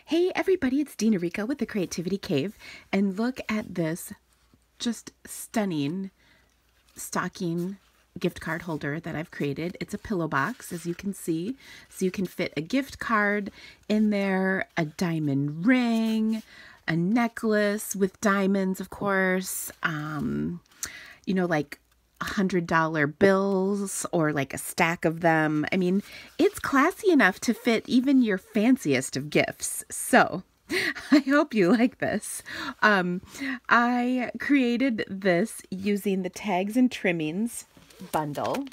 Hey everybody, it's Dina Rico with the Creativity Cave, and look at this just stunning stocking gift card holder that I've created. It's a pillow box, as you can see, so you can fit a gift card in there, a diamond ring, a necklace with diamonds, of course, like $100 bills or like a stack of them. I mean, it's classy enough to fit even your fanciest of gifts. So I hope you like this. I created this using the tags and trimmings bundle.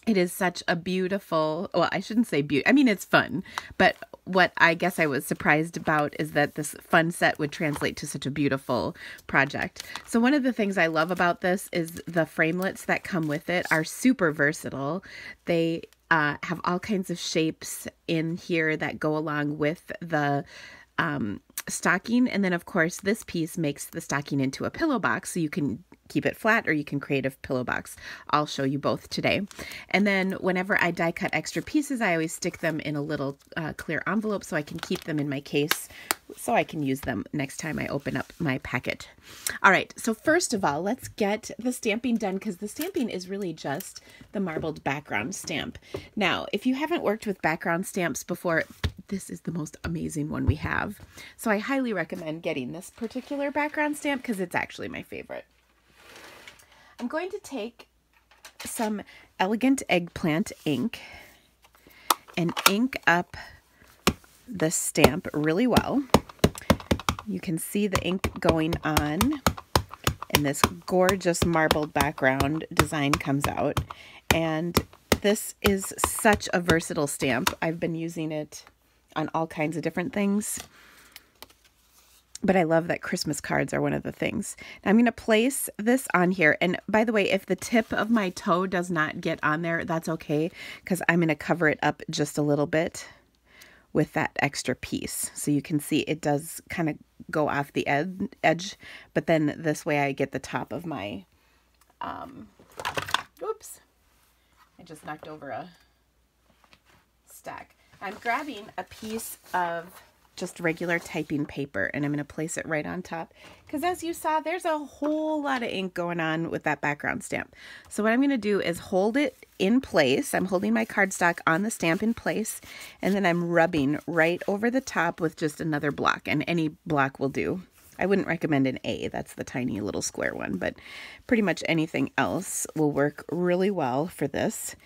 It is such a beautiful, well, I shouldn't say beautiful. I mean, it's fun, but what I guess I was surprised about is that this fun set would translate to such a beautiful project. So one of the things I love about this is the framelits that come with it are super versatile. They have all kinds of shapes in here that go along with the stocking. And then, of course, this piece makes the stocking into a pillow box, so you can keep it flat or you can create a pillow box. I'll show you both today. And then whenever I die cut extra pieces, I always stick them in a little clear envelope so I can keep them in my case so I can use them next time I open up my packet. All right, so first of all, let's get the stamping done, because the stamping is really just the marbled background stamp. Now, if you haven't worked with background stamps before, this is the most amazing one we have. So I highly recommend getting this particular background stamp because it's actually my favorite. I'm going to take some Elegant Eggplant ink and ink up the stamp really well. You can see the ink going on, and this gorgeous marbled background design comes out. And this is such a versatile stamp. I've been using it on all kinds of different things, but I love that Christmas cards are one of the things. Now I'm going to place this on here. And by the way, if the tip of my toe does not get on there, that's okay, because I'm going to cover it up just a little bit with that extra piece. So you can see it does kind of go off the edge, but then this way I get the top of my, oops, I just knocked over a stack. I'm grabbing a piece of just regular typing paper, and I'm going to place it right on top, because as you saw, there's a whole lot of ink going on with that background stamp. So what I'm going to do is hold it in place. I'm holding my cardstock on the stamp in place, and then I'm rubbing right over the top with just another block, and any block will do. I wouldn't recommend an A, that's the tiny little square one, but pretty much anything else will work really well for this.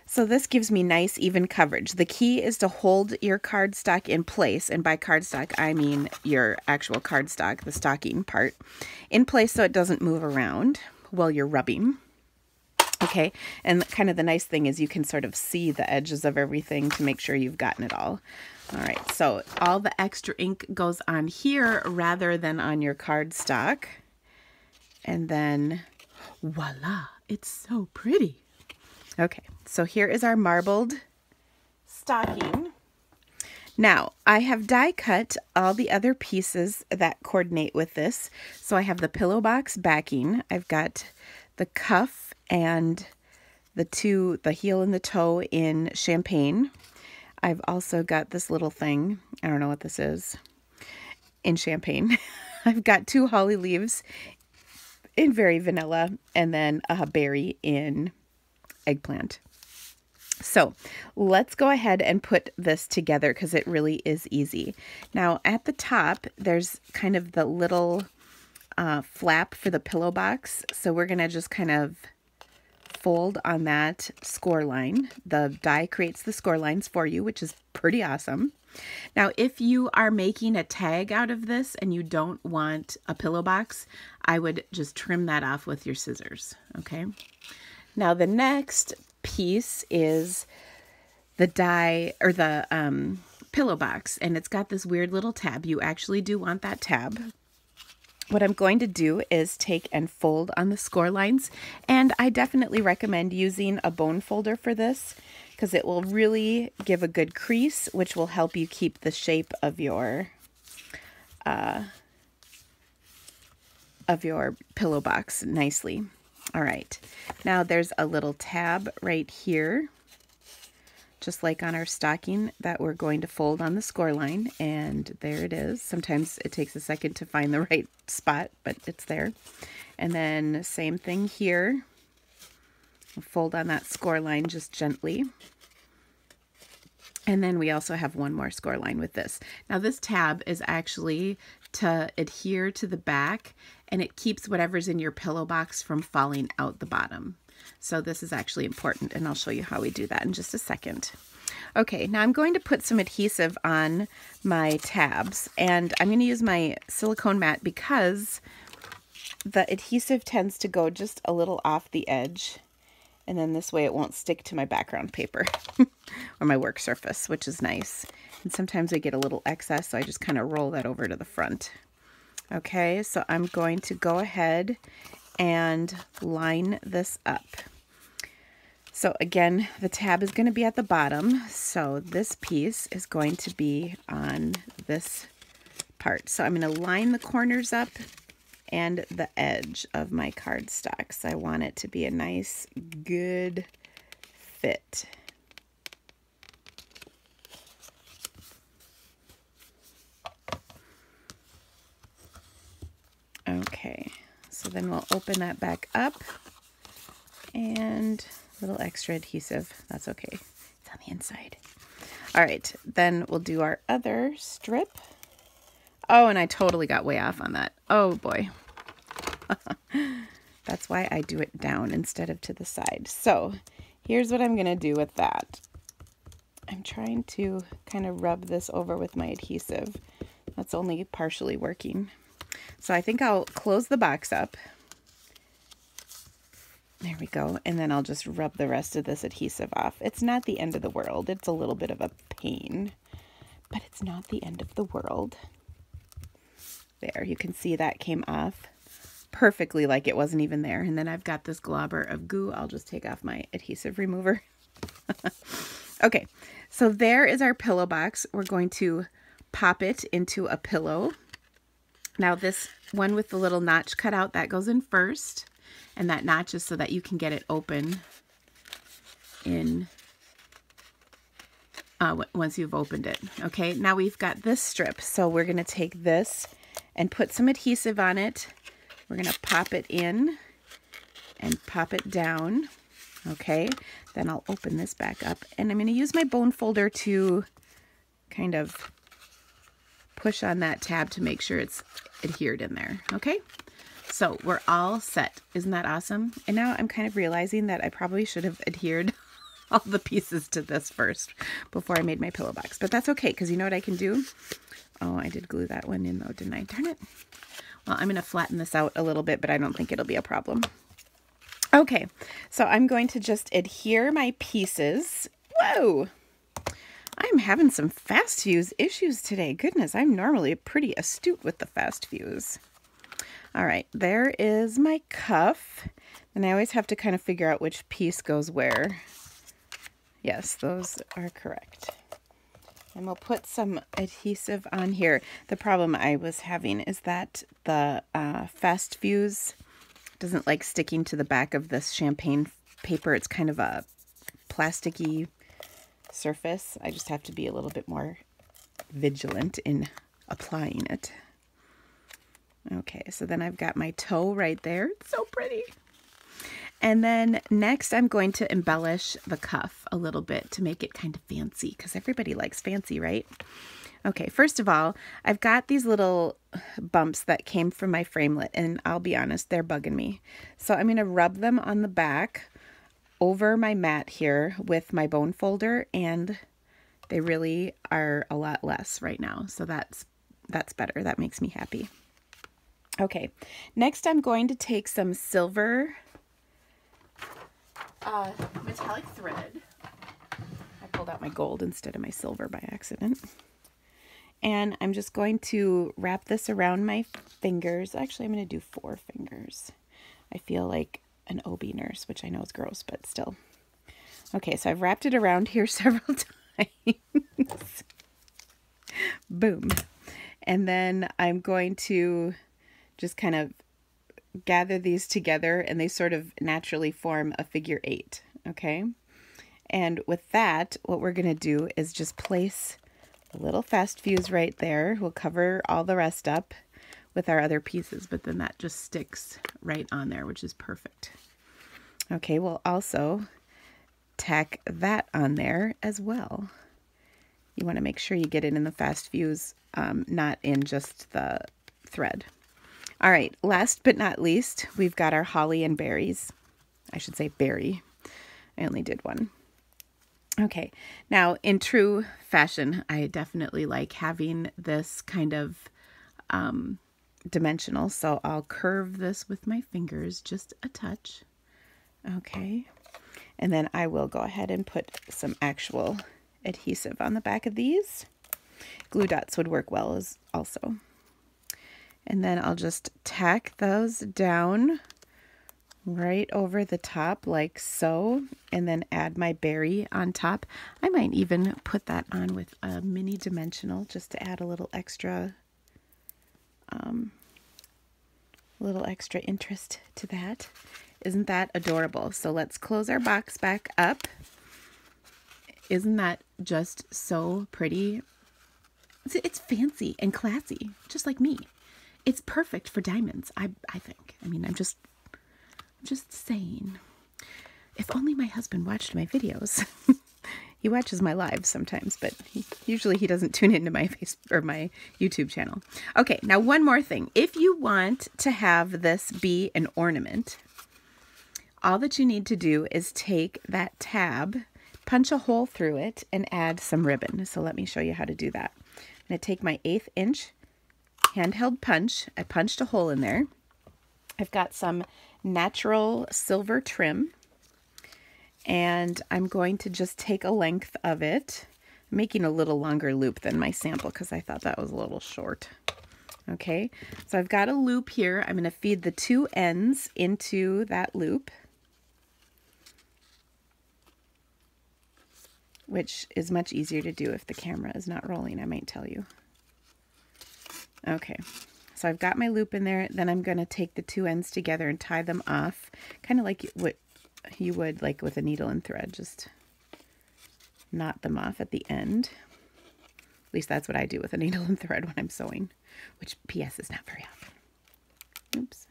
So this gives me nice even coverage. The key is to hold your cardstock in place, and by cardstock I mean your actual cardstock, the stocking part, in place so it doesn't move around while you're rubbing. Okay, and kind of the nice thing is you can sort of see the edges of everything to make sure you've gotten it all. All right, so all the extra ink goes on here rather than on your cardstock. And then voila, it's so pretty. Okay, so here is our marbled stocking. Now, I have die cut all the other pieces that coordinate with this. So I have the pillow box backing. I've got the cuff and the heel and the toe in champagne. I've also got this little thing, I don't know what this is, in champagne. I've got 2 holly leaves in very vanilla, and then a berry in eggplant. So let's go ahead and put this together, because it really is easy. Now at the top, there's kind of the little flap for the pillow box. So we're going to just kind of fold on that score line. The die creates the score lines for you, which is pretty awesome. Now, if you are making a tag out of this and you don't want a pillow box, I would just trim that off with your scissors, okay? Now, the next piece is the die, or the pillow box, and it's got this weird little tab. You actually do want that tab. What I'm going to do is take and fold on the score lines, and I definitely recommend using a bone folder for this, because it will really give a good crease, which will help you keep the shape of your pillow box nicely. All right, now there's a little tab right here just like on our stocking that we're going to fold on the score line. And there it is. Sometimes it takes a second to find the right spot, but it's there. And then same thing here. We'll fold on that score line just gently. And then we also have one more score line with this. Now this tab is actually to adhere to the back, and it keeps whatever's in your pillow box from falling out the bottom. So this is actually important, and I'll show you how we do that in just a second. Okay, now I'm going to put some adhesive on my tabs, and I'm going to use my silicone mat because the adhesive tends to go just a little off the edge. And then this way it won't stick to my background paper or my work surface, which is nice. And sometimes I get a little excess, so I just kind of roll that over to the front. Okay, so I'm going to go ahead and line this up. So again, the tab is going to be at the bottom, so this piece is going to be on this part. So I'm going to line the corners up and the edge of my cardstock. So I want it to be a nice, good fit. Okay, so then we'll open that back up, and a little extra adhesive. That's okay. It's on the inside. All right, then we'll do our other strip. Oh, and I totally got way off on that. Oh boy. That's why I do it down instead of to the side. So here's what I'm going to do with that. I'm trying to kind of rub this over with my adhesive. That's only partially working. So I think I'll close the box up. There we go. And then I'll just rub the rest of this adhesive off. It's not the end of the world. It's a little bit of a pain, but it's not the end of the world. There, you can see that came off perfectly like it wasn't even there. And then I've got this globber of goo. I'll just take off my adhesive remover. Okay, so there is our pillow box. We're going to pop it into a pillow. Now this one with the little notch cut out, that goes in first. And that notch is so that you can get it open in once you've opened it. Okay, now we've got this strip. So we're going to take this and put some adhesive on it. We're going to pop it in and pop it down. Okay, then I'll open this back up, and I'm going to use my bone folder to kind of push on that tab to make sure it's adhered in there. Okay, so we're all set. Isn't that awesome? And now I'm kind of realizing that I probably should have adhered all the pieces to this first before I made my pillow box, but that's okay, because you know what I can do? Oh, I did glue that one in though, didn't I? Darn it. Well, I'm going to flatten this out a little bit, but I don't think it'll be a problem. Okay, so I'm going to just adhere my pieces. Whoa! I'm having some fast fuse issues today. Goodness, I'm normally pretty astute with the fast fuse. All right, there is my cuff. And I always have to kind of figure out which piece goes where. Yes, those are correct. And we'll put some adhesive on here. The problem I was having is that the fast fuse doesn't like sticking to the back of this champagne paper. It's kind of a plasticky surface. I just have to be a little bit more vigilant in applying it. Okay, so then I've got my toe right there. It's so pretty. And then next I'm going to embellish the cuff a little bit to make it kind of fancy, because everybody likes fancy, right? Okay, first of all, I've got these little bumps that came from my framelit, and I'll be honest, they're bugging me. So I'm going to rub them on the back over my mat here with my bone folder, and they really are a lot less right now. So that's better. That makes me happy. Okay, next I'm going to take some silver metallic thread. I pulled out my gold instead of my silver by accident. And I'm just going to wrap this around my fingers. Actually, I'm going to do 4 fingers. I feel like an OB nurse, which I know is gross, but still. Okay, so I've wrapped it around here several times. Boom. And then I'm going to just kind of gather these together, and they sort of naturally form a figure 8, okay? And with that, what we're going to do is just place a little fast fuse right there. We'll cover all the rest up with our other pieces, but then that just sticks right on there, which is perfect. Okay, we'll also tack that on there as well. You want to make sure you get it in the fast fuse, not in just the thread. All right, last but not least, we've got our holly and berries. I should say berry. I only did one. Okay, now in true fashion, I definitely like having this kind of dimensional, so I'll curve this with my fingers just a touch. Okay, and then I will go ahead and put some actual adhesive on the back of these. Glue dots would work well as also. And then I'll just tack those down right over the top like so, and then add my berry on top. I might even put that on with a mini dimensional just to add a little extra interest to that. Isn't that adorable? So let's close our box back up. Isn't that just so pretty? It's fancy and classy, just like me. It's perfect for diamonds, I think. I mean, I'm just saying. If only my husband watched my videos. He watches my lives sometimes, but usually he doesn't tune into my my YouTube channel. Okay, now one more thing. If you want to have this be an ornament, all that you need to do is take that tab, punch a hole through it, and add some ribbon. So let me show you how to do that. I'm going to take my 1/8 inch handheld punch. I punched a hole in there. I've got some natural silver trim, and I'm going to just take a length of it. I'm making a little longer loop than my sample because I thought that was a little short. Okay, so I've got a loop here. I'm going to feed the 2 ends into that loop, which is much easier to do if the camera is not rolling, I might tell you. Okay, so I've got my loop in there. Then I'm going to take the 2 ends together and tie them off, kind of like what you would like with a needle and thread. Just knot them off at the end. At least that's what I do with a needle and thread when I'm sewing, which PS is not very often. Oops.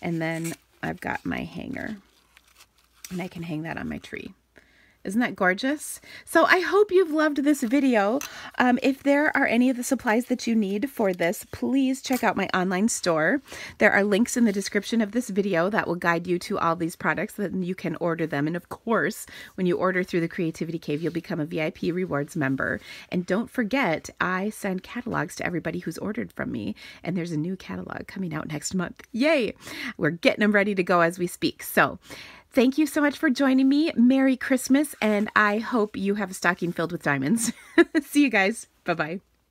And then I've got my hanger, and I can hang that on my tree. Isn't that gorgeous? So I hope you've loved this video. If there are any of the supplies that you need for this, please check out my online store. There are links in the description of this video that will guide you to all these products, that you can order them. And of course, when you order through the Creativity Cave, you'll become a VIP Rewards member. And don't forget, I send catalogs to everybody who's ordered from me, and there's a new catalog coming out next month. Yay! We're getting them ready to go as we speak. So thank you so much for joining me. Merry Christmas, and I hope you have a stocking filled with diamonds. See you guys. Bye-bye.